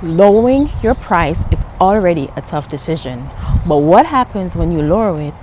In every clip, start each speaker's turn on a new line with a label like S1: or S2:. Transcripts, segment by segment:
S1: Lowering your price is already a tough decision, but what happens when you lower it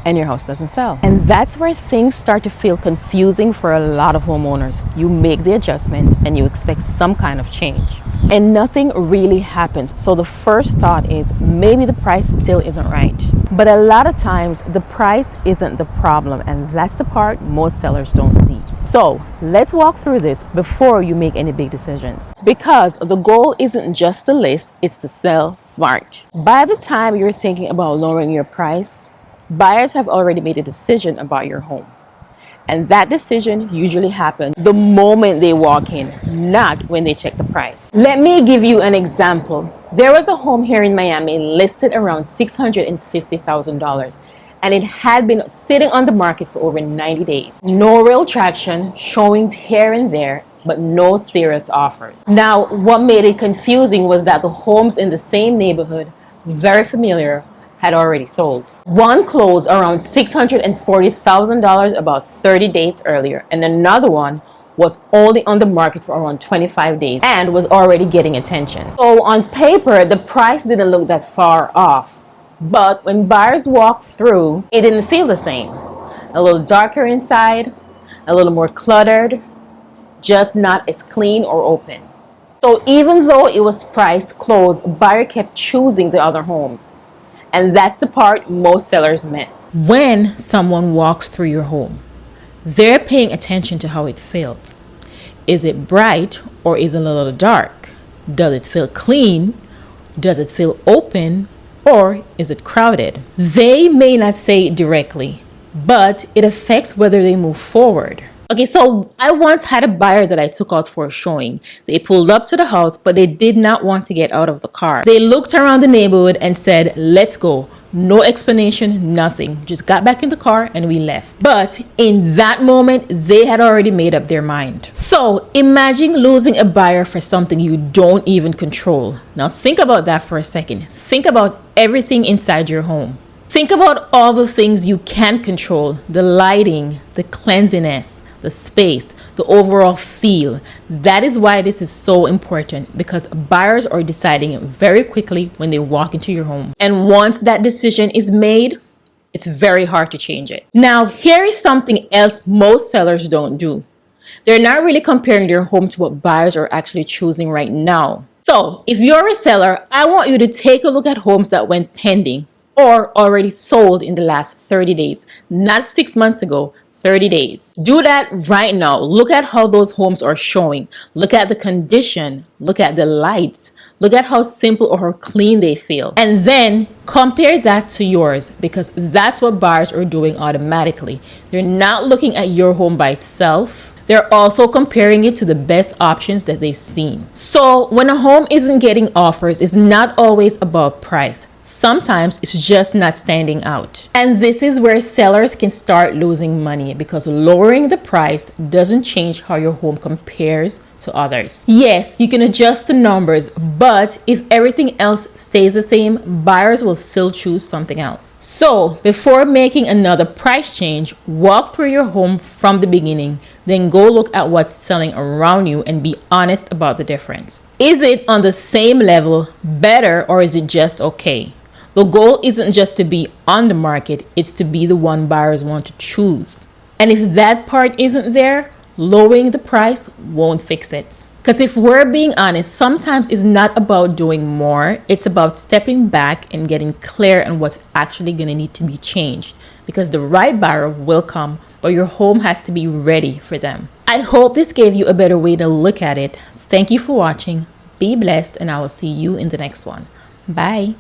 S1: and your house doesn't sell? And that's where things start to feel confusing for a lot of homeowners. You make the adjustment and you expect some kind of change, and nothing really happens. So the first thought is maybe the price still isn't right. But a lot of times the price isn't the problem, and that's the part most sellers don't see. So let's walk through this before you make any big decisions, because the goal isn't just to list, it's to sell smart. By the time you're thinking about lowering your price, buyers have already made a decision about your home. And that decision usually happens the moment they walk in, not when they check the price. Let me give you an example. There was a home here in Miami listed around $650,000. And it had been sitting on the market for over 90 days. No real traction, showings here and there, but no serious offers. Now, what made it confusing was that the homes in the same neighborhood, very familiar, had already sold. One closed around $640,000 about 30 days earlier, and another one was only on the market for around 25 days and was already getting attention. So on paper, the price didn't look that far off. But when buyers walked through, it didn't feel the same. A little darker inside, a little more cluttered, just not as clean or open. So even though it was priced close, buyer kept choosing the other homes. And that's the part most sellers miss.
S2: When someone walks through your home, they're paying attention to how it feels. Is it bright or is it a little dark? Does it feel clean? Does it feel open? Or is it crowded? They may not say it directly, but it affects whether they move forward. Okay, so I once had a buyer that I took out for a showing. They pulled up to the house, but they did not want to get out of the car. They looked around the neighborhood and said, "Let's go." No explanation, nothing. Just got back in the car and we left. But in that moment, they had already made up their mind. So imagine losing a buyer for something you don't even control. Now think about that for a second. Think about everything inside your home. Think about all the things you can control: the lighting, the cleanliness, the space, the overall feel. That is why this is so important, because buyers are deciding very quickly when they walk into your home. And once that decision is made, it's very hard to change it. Now, here is something else most sellers don't do. They're not really comparing their home to what buyers are actually choosing right now. So if you're a seller, I want you to take a look at homes that went pending or already sold in the last 30 days, not 6 months ago. 30 days. Do that right now. Look at how those homes are showing. Look at the condition. Look at the lights. Look at how simple or how clean they feel. And then compare that to yours, because that's what buyers are doing automatically. They're not looking at your home by itself. They're also comparing it to the best options that they've seen. So when a home isn't getting offers, it's not always about price. Sometimes it's just not standing out. And this is where sellers can start losing money, because lowering the price doesn't change how your home compares to others. Yes, you can adjust the numbers, but if everything else stays the same, buyers will still choose something else. So before making another price change, walk through your home from the beginning, then go look at what's selling around you and be honest about the difference. Is it on the same level, better, or is it just okay? The goal isn't just to be on the market, it's to be the one buyers want to choose. And if that part isn't there, lowering the price won't fix it. Because if we're being honest, sometimes it's not about doing more, it's about stepping back and getting clear on what's actually going to need to be changed. Because the right buyer will come, but your home has to be ready for them. I hope this gave you a better way to look at it. Thank you for watching. Be blessed, and I will see you in the next one. Bye.